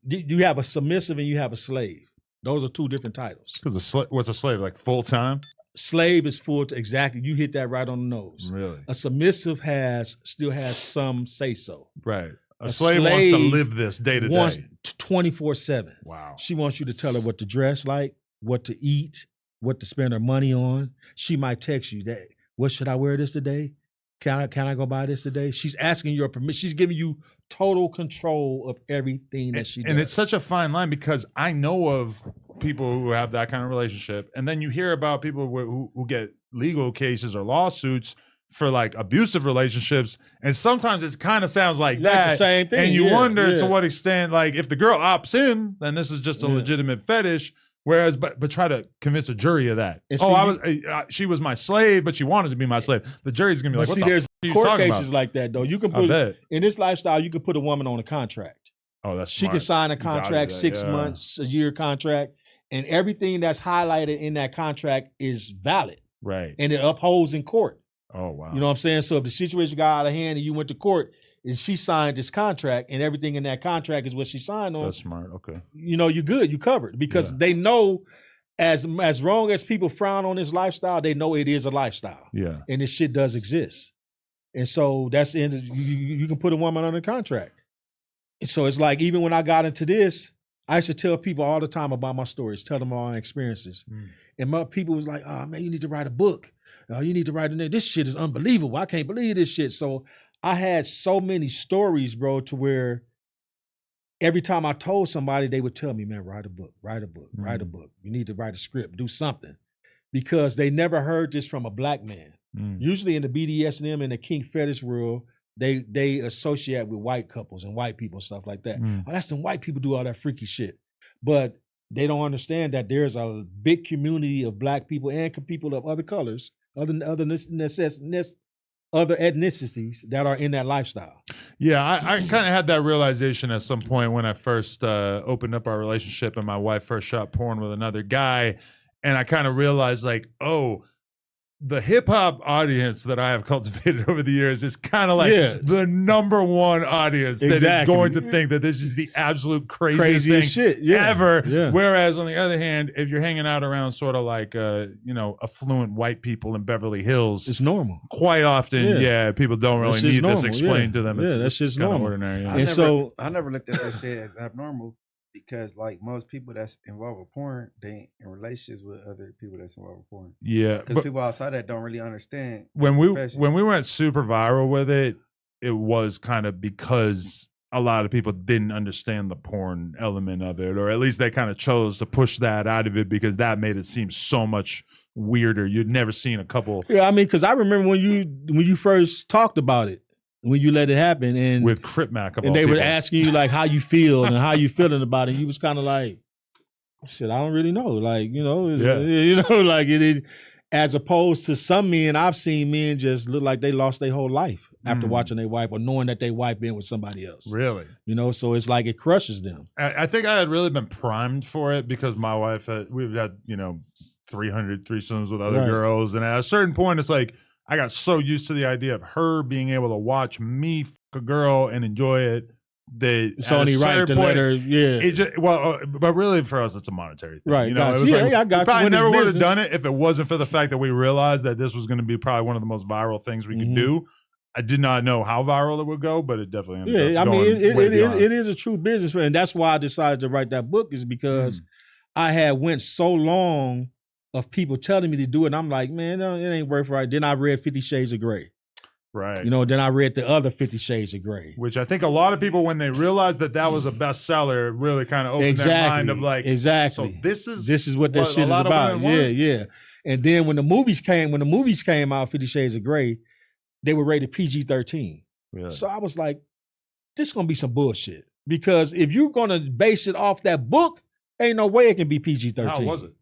You have a submissive and you have a slave. Those are two different titles. Because what's a slave, like full time? Slave is full. Exactly. You hit that right on the nose. Really? A submissive still has some say so. Right. A slave wants to live this day to day. 24/7. Wow. She wants you to tell her what to dress like, what to eat, what to spend her money on. She might text you that, what should I wear this today? Can I go buy this today? She's asking your permission. She's giving you total control of everything that she does. And it's such a fine line because I know of people who have that kind of relationship. And then you hear about people who get legal cases or lawsuits for like abusive relationships. And sometimes it kind of sounds like that. The same thing. And you wonder to what extent, like if the girl opts in, then this is just a legitimate fetish. Whereas, but try to convince a jury of that. She was my slave, but she wanted to be my slave. The jury's gonna be like, what the fuck are you court talking cases about? like that though. You can put in this lifestyle. You can put a woman on a contract. Oh, that's she smart. can sign a contract, 6 months, a year contract, and everything that's highlighted in that contract is valid. Right. And it upholds in court. Oh wow. You know what I'm saying? So if the situation got out of hand and you went to court and she signed this contract and everything in that contract is what she signed on. That's smart. Okay. You know, you're good. You covered because they know as long as people frown on this lifestyle, they know it is a lifestyle. Yeah. And this shit does exist. And so that's you can put a woman under contract. And so it's like, even when I got into this, I used to tell people all the time about my stories, tell them all my experiences. And my people was like, oh man, you need to write a book. You need to write a name. This shit is unbelievable. I can't believe this shit. So I had so many stories, bro, to where every time I told somebody, they would tell me, man, write a book, write a book, write a book. You need to write a script, do something. Because they never heard this from a black man. Usually in the BDSM and the kink fetish world, they associate with white couples and white people and stuff like that. Oh, that's the white people do all that freaky shit. But they don't understand that there's a big community of black people and people of other colors, other ethnicities that are in that lifestyle. Yeah, I kind of had that realization at some point when I first opened up our relationship and my wife first shot porn with another guy. And I kind of realized like, oh, the hip hop audience that I have cultivated over the years is kind of like the number one audience that is going to think that this is the absolute craziest thing shit ever. Yeah. Whereas on the other hand, if you're hanging out around sort of like, affluent white people in Beverly Hills, it's normal. Quite often, people don't really need this explained to them. That's just normal. Ordinary. I never looked at that shit as abnormal. Because like most people that's involved with porn, they ain't in relationships with other people that's involved with porn. Yeah, because people outside that don't really understand. When we went super viral with it, it was kind of because a lot of people didn't understand the porn element of it, or at least they kind of chose to push that out of it because that made it seem so much weirder. You'd never seen a couple. Yeah, I mean, because I remember when you first talked about it. When you let it happen, and with Crip Mac, and they were asking you like how you feel and how you feeling about it, you was kind of like, shit, I don't really know, like like it is. As opposed to some men, I've seen men just look like they lost their whole life after watching their wife or knowing that their wife been with somebody else. Really, so it's like it crushes them. I think I had really been primed for it because my wife we've had 300 threesomes with other girls, and at a certain point, it's like. I got so used to the idea of her being able to watch me fuck a girl and enjoy it that it's only right to let her, but really for us, it's a monetary thing. Right. It was I got you. Probably never would have done it if it wasn't for the fact that we realized that this was going to be probably one of the most viral things we could do. I did not know how viral it would go, but it definitely ended up going way beyond. It is a true business, and that's why I decided to write that book is because I had went so long of people telling me to do it, and I'm like, man, no, it ain't worth right. Then I read 50 Shades of Grey. Right. Then I read the other 50 Shades of Grey. Which I think a lot of people, when they realized that was a bestseller, really kind of opened their mind of like, so this is what this shit is about. Yeah. And then when the movies came out, 50 Shades of Grey, they were rated PG-13. Really? So I was like, this is going to be some bullshit. Because if you're going to base it off that book, ain't no way it can be PG-13. How was it?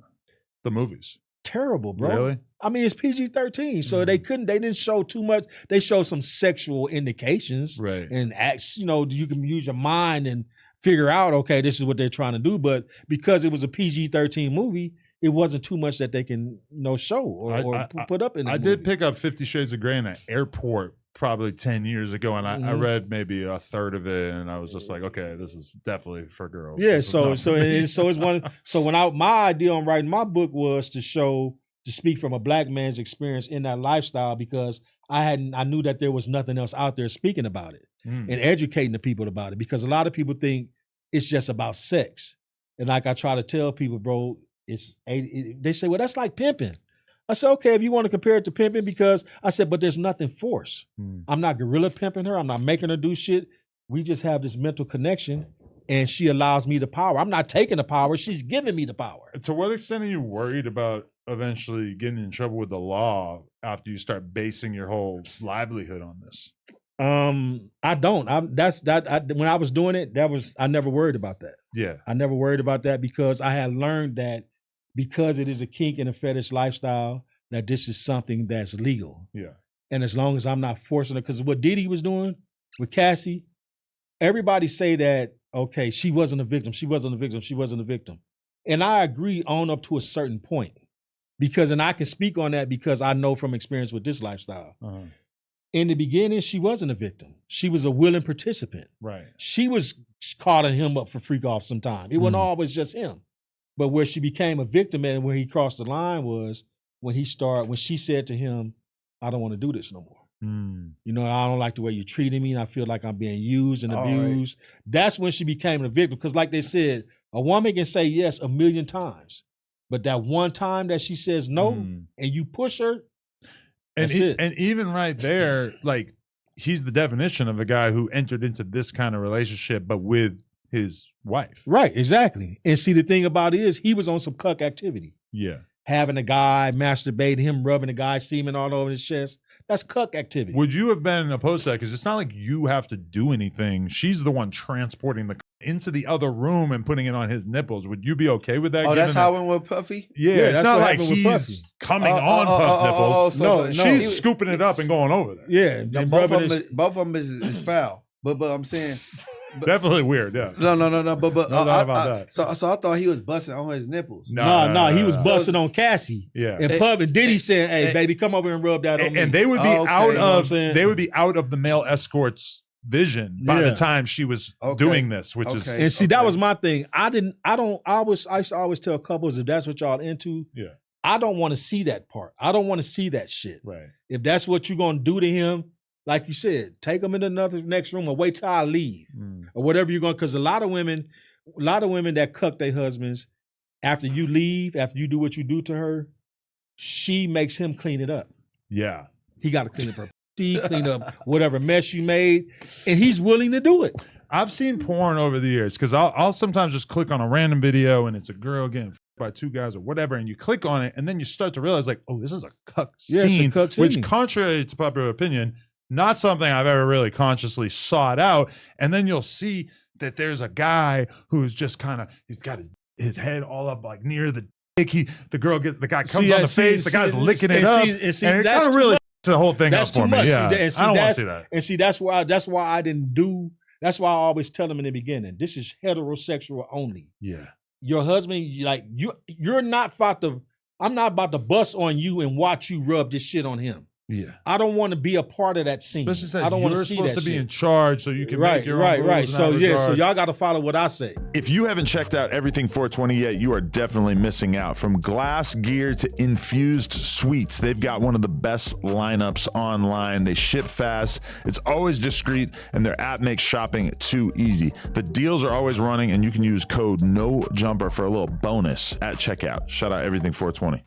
The movies. Terrible, bro. Really? I mean, it's PG-13, so they didn't show too much. They showed some sexual indications. Right. And acts, you can use your mind and figure out, okay, this is what they're trying to do. But because it was a PG-13 movie, it wasn't too much that they can show or put up in the movie. did pick up 50 Shades of Grey in an airport probably 10 years ago, and I Mhm. read maybe a third of it, and I was just like, okay, this is definitely for girls. Yeah, This is so not so for me. it's one. So my idea on writing my book was to speak from a black man's experience in that lifestyle, because I knew that there was nothing else out there speaking about it Mm. and educating the people about it, because a lot of people think it's just about sex, and like I try to tell people, bro, they say, well, that's like pimping. I said, okay, if you want to compare it to pimping, because I said, but there's nothing forced. Mm. I'm not gorilla pimping her. I'm not making her do shit. We just have this mental connection, and she allows me the power. I'm not taking the power. She's giving me the power. To what extent are you worried about eventually getting in trouble with the law after you start basing your whole livelihood on this? I don't. When I was doing it, I never worried about that. Yeah. I never worried about that, because I had learned that because it is a kink and a fetish lifestyle, that this is something that's legal. Yeah. And as long as I'm not forcing it, because what Diddy was doing with Cassie, everybody say that, okay, she wasn't a victim. She wasn't a victim. She wasn't a victim. And I agree on up to a certain point, and I can speak on that because I know from experience with this lifestyle. Uh-huh. In the beginning, she wasn't a victim. She was a willing participant. Right. She was calling him up for freak off sometime. It wasn't always just him. But where she became a victim and where he crossed the line was when she said to him, I don't want to do this no more. Mm. You know, I don't like the way you're treating me, and I feel like I'm being used and All abused. right. That's when she became a victim. Because like they said, a woman can say yes 1,000,000 times, but that one time that she says no and you push her, And that's it. And even right there, like, he's the definition of a guy who entered into this kind of relationship, but with his wife. Right, exactly. And see, the thing about it is he was on some cuck activity. Yeah. Having a guy masturbate, him rubbing a guy's semen all over his chest. That's cuck activity. Would you have been opposed to that? Because it's not like you have to do anything. She's the one transporting the into the other room and putting it on his nipples. Would you be okay with that? Oh, that's given how that- it went with Puffy? Yeah, Yeah, it's that's not what like happened with he's Puffy. coming on Puff's nipples. No, She's scooping it up and going over there. Yeah, No, and both rubbing of his- them is foul. But I'm saying, Definitely weird, yeah. no. But No doubt about that. So I thought he was busting on his nipples. No, he was no. busting on Cassie. Yeah. And Pub and Diddy said, "Hey, baby, come over and rub that on me." And they would be Oh, okay. out You know what I'm of saying? they would be out of the male escort's vision by Yeah. the time she was Okay. doing this, which is Okay. And see, that was my thing. I used to always tell couples, if that's what y'all into, Yeah. I don't want to see that part. I don't want to see that shit. right. If that's what you're gonna do to him, like you said, take him in another next room or wait till I leave or whatever you're going. Because a lot of women that cuck their husbands, after you leave, after you do what you do to her, she makes him clean it up. Yeah. He got to clean up her pussy, clean up whatever mess you made, and he's willing to do it. I've seen porn over the years because I'll sometimes just click on a random video and it's a girl getting f***ed by two guys or whatever, and you click on it and then you start to realize like, oh, this is a cuck Yeah, it's a scene, cuck which scene. contrary to popular opinion, not something I've ever really consciously sought out. And then you'll see that there's a guy who's just kind of, he's got his head all up like near the dick. The guy comes on the face, the guy's licking it up. And it kind that's of really the whole thing That's up for too me. much. Yeah. And see, I don't want that's- to see that. And see, that's why I didn't do. That's why I always tell them in the beginning, this is heterosexual only. Yeah. Your husband, you're not about to. I'm not about to bust on you and watch you rub this shit on him. Yeah. I don't want to be a part of that scene. Especially since I don't want to you're see supposed that to be shit. in charge so you can make your own right. rules in So that yeah, so regard. y'all got to follow what I say. If you haven't checked out Everything 420 yet, you are definitely missing out. From glass gear to infused sweets, they've got one of the best lineups online. They ship fast, it's always discreet, and their app makes shopping too easy. The deals are always running, and you can use code NOJUMPER for a little bonus at checkout. Shout out Everything 420.